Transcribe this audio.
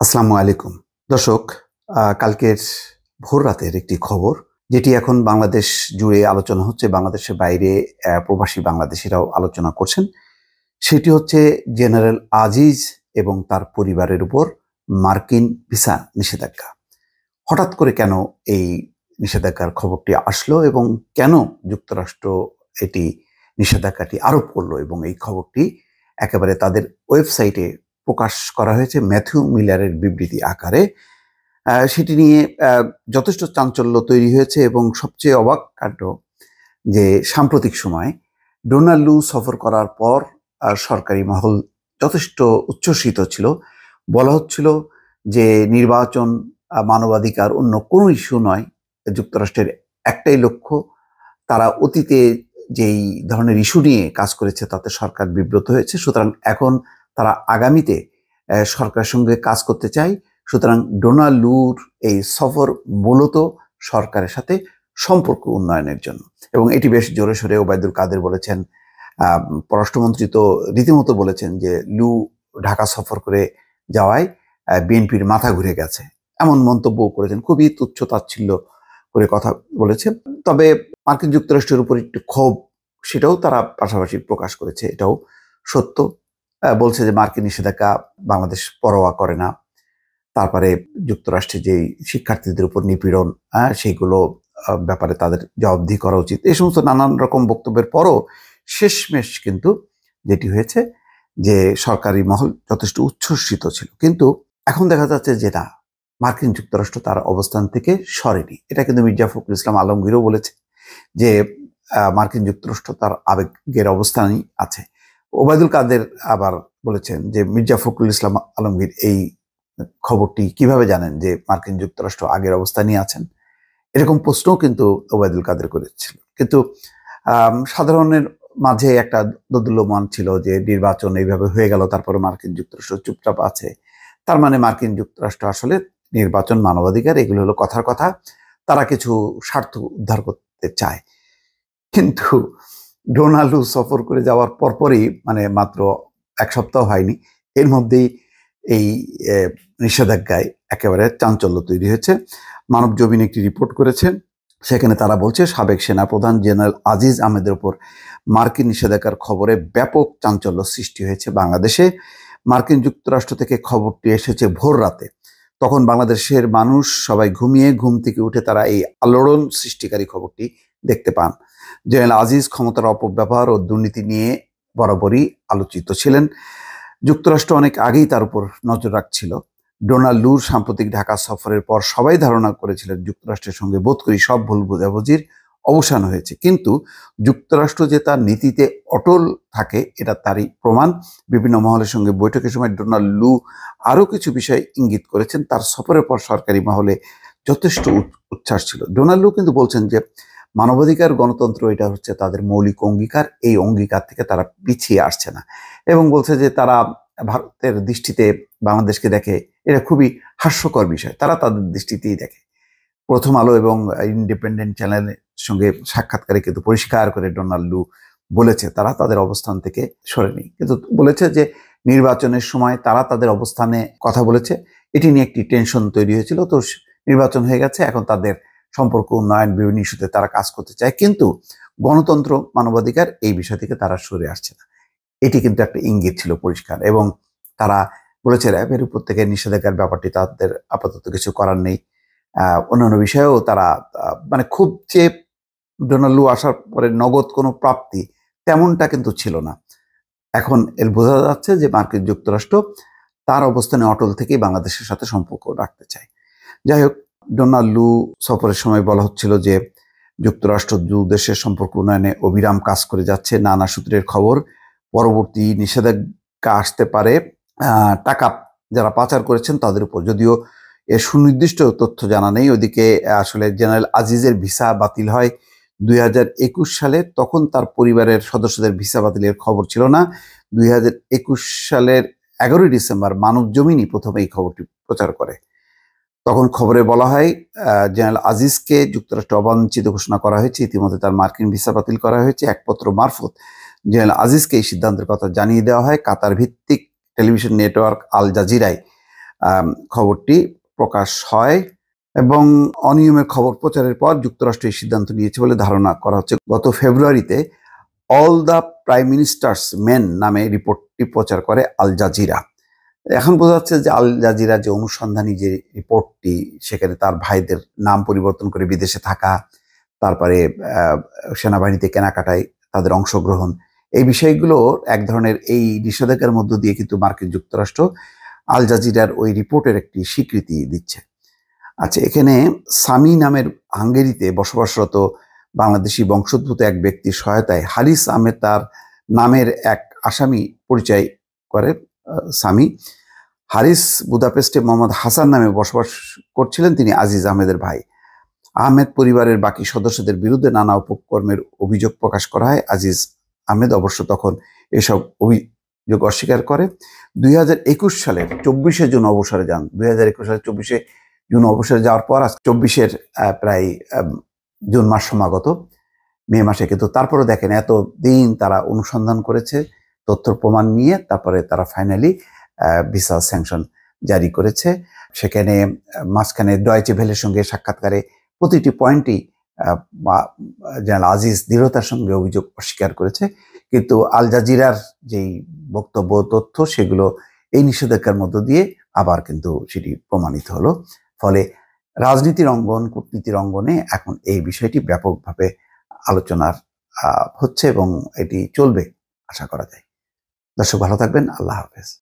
আসসালামু আলাইকুম দর্শক। কালকের ভোর রাতের একটি খবর যেটি এখন বাংলাদেশ জুড়ে আলোচনা হচ্ছে, বাংলাদেশের বাইরে প্রবাসী বাংলাদেশিরাও আলোচনা করছেন। সেটি হচ্ছে জেনারেল আজিজ এবং তার পরিবারের উপর মার্কিন ভিসা নিষেধাজ্ঞা। হঠাৎ করে কেন এই নিষেধাজ্ঞার খবরটি আসলো এবং কেন যুক্তরাষ্ট্র এটি নিষেধাজ্ঞাটি আরোপ করলো, এবং এই খবরটি একেবারে তাদের ওয়েবসাইটে প্রকাশ করা হয়েছে ম্যাথিউ মিলারের বিবৃতি আকারে। সেটি নিয়ে যথেষ্ট চাঞ্চল্য তৈরি হয়েছে এবং সবচেয়ে অবাক কাণ্ড যে সাম্প্রতিক সময় ডোনাল্ড লু সফর করার পর সরকারি মহল যথেষ্ট উচ্ছ্বসিত ছিল। বলা হচ্ছিল যে নির্বাচন, মানবাধিকার, অন্য কোনো ইস্যু নয়, যুক্তরাষ্ট্রের একটাই লক্ষ্য। তারা অতীতে যেই ধরনের ইস্যু নিয়ে কাজ করেছে তাতে সরকার বিব্রত হয়েছে, সুতরাং এখন তারা আগামীতে সরকারের সঙ্গে কাজ করতে চায়। সুতরাং ডোনাল্ড লুর এই সফর মূলত সরকারের সাথে সম্পর্ক উন্নয়নের জন্য, এবং এটি বেশ জোরে সোরে ওবায়দুল কাদের বলেছেন। পররাষ্ট্রমন্ত্রী তো রীতিমতো বলেছেন যে লু ঢাকা সফর করে যাওয়ায় বিএনপির মাথা ঘুরে গেছে, এমন মন্তব্য করেছেন। খুবই তুচ্ছ তাচ্ছিল্য করে কথা বলেছে। তবে মার্কিন যুক্তরাষ্ট্রের উপর একটু ক্ষোভ, সেটাও তারা পাশাপাশি প্রকাশ করেছে, এটাও সত্য। বলছে যে মার্কিন নিষেধাজ্ঞা বাংলাদেশ পরোয়া করে না। তারপরে যুক্তরাষ্ট্রে যে শিক্ষার্থীদের উপর নিপীড়ন, সেইগুলো ব্যাপারে তাদের জবাবদিহি করা উচিত। এই সমস্ত নানান রকম বক্তব্যের পরও শেষমেশ কিন্তু যেটি হয়েছে যে সরকারি মহল যথেষ্ট উচ্ছ্বসিত ছিল, কিন্তু এখন দেখা যাচ্ছে যে না, মার্কিন যুক্তরাষ্ট্র তার অবস্থান থেকে সরেনি। এটা কিন্তু মির্জা ফখরুল ইসলাম আলমগীরও বলেছে যে মার্কিন যুক্তরাষ্ট্র তার আবেগের অবস্থানই আছে। ওবায়দুল কাদের আবার বলেছেন যে মির্জা ফখরুল ইসলাম আলমগীর এই খবরটি কিভাবে জানেন যে মার্কিন যুক্তরাষ্ট্র আগের অবস্থানই আছেন, এরকম প্রশ্নও কিন্তু ওবায়দুল কাদের করেছিল। কিন্তু সাধারণের মাঝে একটা দোদুল্যমান ছিল যে নির্বাচন এইভাবে হয়ে গেল, তারপরে মার্কিন যুক্তরাষ্ট্র চুপচাপ আছে, তার মানে মার্কিন যুক্তরাষ্ট্র আসলে নির্বাচন, মানবাধিকার, এগুলো হলো কথার কথা, তারা কিছু স্বার্থ উদ্ধার করতে চায়। কিন্তু ডোনাল্ড সফর করে যাওয়ার পরপরই, মানে মাত্র এক সপ্তাহ হয়নি, এর মধ্যেই এই নিষেধাজ্ঞায় একেবারে চাঞ্চল্য তৈরি হয়েছে। মানব জমিন একটি রিপোর্ট করেছে, সেখানে তারা বলছে সাবেক সেনাপ্রধান জেনারেল আজিজ আহমেদের উপর মার্কিন নিষেধাজ্ঞার খবরে ব্যাপক চাঞ্চল্য সৃষ্টি হয়েছে বাংলাদেশে। মার্কিন যুক্তরাষ্ট্র থেকে খবরটি এসেছে ভোর রাতে, তখন বাংলাদেশের মানুষ সবাই ঘুমিয়ে, ঘুম থেকে উঠে তারা এই আলোড়ন সৃষ্টিকারী খবরটি দেখতে পান। জেনারেল আজিজ ক্ষমতার অপব্যবহার ও দুর্নীতি নিয়ে বরাবরই আলোচিত ছিলেন। যুক্তরাষ্ট্র অনেক আগেই তার উপর নজর রাখছিল। ডোনাল্ড লুর সাম্প্রতিক ঢাকা সফরের পর সবাই ধারণা করেছিলেন যুক্তরাষ্ট্রের সঙ্গে বোধ করি সব ভুল বোঝাবুঝির অবসান হয়েছে, কিন্তু যুক্তরাষ্ট্র যে তার নীতিতে অটল থাকে এটা তারই প্রমাণ। বিভিন্ন মহলের সঙ্গে বৈঠকের সময় ডোনাল্ড লু আরও কিছু বিষয় ইঙ্গিত করেছেন। তার সফরের পর সরকারি মহলে যথেষ্ট উচ্ছ্বাস ছিল। ডোনাল্ড লু কিন্তু বলছেন যে মানবাধিকার, গণতন্ত্র এটা হচ্ছে তাদের মৌলিক অঙ্গীকার, এই অঙ্গীকার থেকে তারা পিছিয়ে আসছে না, এবং বলছে যে তারা ভারতের দৃষ্টিতে বাংলাদেশকে দেখে এটা খুবই হাস্যকর বিষয়, তারা তাদের দৃষ্টিতেই দেখে। প্রথম আলো এবং ইন্ডিপেন্ডেন্ট চ্যানেলের সঙ্গে সাক্ষাৎকারে কিন্তু পরিষ্কার করে ডোনাল্ড লু বলেছে তারা তাদের অবস্থান থেকে সরেনি, কিন্তু বলেছে যে নির্বাচনের সময় তারা তাদের অবস্থানে কথা বলেছে, এটি নিয়ে একটি টেনশন তৈরি হয়েছিল। তো নির্বাচন হয়ে গেছে, এখন তাদের সম্পর্ক উন্নয়ন, বিভিন্ন ইস্যুতে তারা কাজ করতে চায়, কিন্তু গণতন্ত্র, মানবাধিকার এই বিষয় থেকে তারা সরে আসছে না। এটি কিন্তু একটা ইঙ্গিত ছিল পরিষ্কার, এবং তারা বলেছে র্যাবের উপর থেকে নিষেধাজ্ঞার ব্যাপারটি তাদের আপাতত কিছু করার নেই। অন্যান্য বিষয়েও তারা মানে খুব যে ডোনাল্ড লু আসার পরে নগদ কোনো প্রাপ্তি তেমনটা কিন্তু ছিল না। এখন এর বোঝা যাচ্ছে যে মার্কিন যুক্তরাষ্ট্র তার অবস্থানে অটল থেকেই বাংলাদেশের সাথে সম্পর্ক রাখতে চায়। যাই হোক, ডোনাল্ড লু সফরের সময় বলা হচ্ছিল যে যুক্তরাষ্ট্র দু দেশের সম্পর্ক উন্নয়নে অবিরাম কাজ করে যাচ্ছে। নানা সূত্রের খবর, পরবর্তী নিষেধাজ্ঞা আসতে পারে টাকা যারা পাচার করেছেন তাদের উপর, যদিও এর সুনির্দিষ্ট তথ্য জানা নেই। ওদিকে আসলে জেনারেল আজিজের ভিসা বাতিল হয় 2021 সালে, তখন তার পরিবারের সদস্যদের ভিসা বাতিলের খবর ছিল না। 2021 সালের 11ই ডিসেম্বর মানব জমিনই প্রথম এই খবরটি প্রচার করে। তখন খবরে বলা হয় জেনারেল আজিজকে যুক্তরাষ্ট্র অবাঞ্ছিত ঘোষণা করা হয়েছে, ইতিমধ্যে তার মার্কিন ভিসা বাতিল করা হয়েছে। এক পত্র মারফত জেনারেল আজিজকে এই সিদ্ধান্তের কথা জানিয়ে দেওয়া হয়। কাতার ভিত্তিক টেলিভিশন নেটওয়ার্ক আল জাজিরায় খবরটি প্রকাশ হয় এবং অনিয়মের খবর প্রচারের পর যুক্তরাষ্ট্র এই সিদ্ধান্ত নিয়েছে বলে ধারণা করা হচ্ছে। গত ফেব্রুয়ারিতে all the prime ministers main নামে রিপোর্টটি প্রচার করে আল জাজিরা। এখন বোঝা যাচ্ছে যে আল জাজিরা যে অনুসন্ধানী যে রিপোর্টটি, সেখানে তার ভাইদের নাম পরিবর্তন করে বিদেশে থাকা, তারপরে সেনাবাহিনীতে কেনাকাটায় তাদের অংশগ্রহণ, এই বিষয়গুলো এক ধরনের এই নিষেধাজ্ঞার মধ্য দিয়ে কিন্তু মার্কিন যুক্তরাষ্ট্র আল জাজিরার ওই রিপোর্টের একটি স্বীকৃতি দিচ্ছে। আচ্ছা, এখানে সামি নামের হাঙ্গেরিতে বসবাসরত বাংলাদেশি বংশোদ্ভূত এক ব্যক্তির সহায়তায় হারিস আহমেদ তার নামের এক আসামি পরিচয় করে। সামি হারিস বুদাপেস্টে মোহাম্মদ হাসান নামে বসবাস করছিলেন। তিনি আজিজ আহমেদের ভাই। আহমেদ পরিবারের বাকি সদস্যদের বিরুদ্ধে নানা অপকর্মের অভিযোগ প্রকাশ করা হয়। আজিজ আহমেদ অবশ্য তখন এসব অভিযোগ অস্বীকার করে। 2021 সালের 24শে জুন অবসরে যান। 2021 সালের 24শে জুন অবসরে যাওয়ার পর আজ 24-এর প্রায় জুন মাস সমাগত, মে মাসে। কিন্তু তারপরে দেখেন এত দিন তারা অনুসন্ধান করেছে, তথ্য প্রমাণ নিয়ে তারপরে তারা ফাইনালি ভিসা স্যাংশন জারি করেছে। সেখানে মাঝখানে ডয়েচে ভেলের সঙ্গে সাক্ষাৎকারে প্রতিটি পয়েন্টই জেনারেল আজিজ দৃঢ়তার সঙ্গে অভিযোগ অস্বীকার করেছে। কিন্তু আল জাজিরার যেই বক্তব্য, তথ্য, সেগুলো এই নিষেধাজ্ঞার মধ্য দিয়ে আবার কিন্তু সেটি প্রমাণিত হলো। ফলে রাজনীতির অঙ্গন, কূটনীতির অঙ্গনে এখন এই বিষয়টি ব্যাপকভাবে আলোচনার হচ্ছে এবং এটি চলবে আশা করা যায়। দর্শক ভালো থাকবেন। আল্লাহ হাফেজ।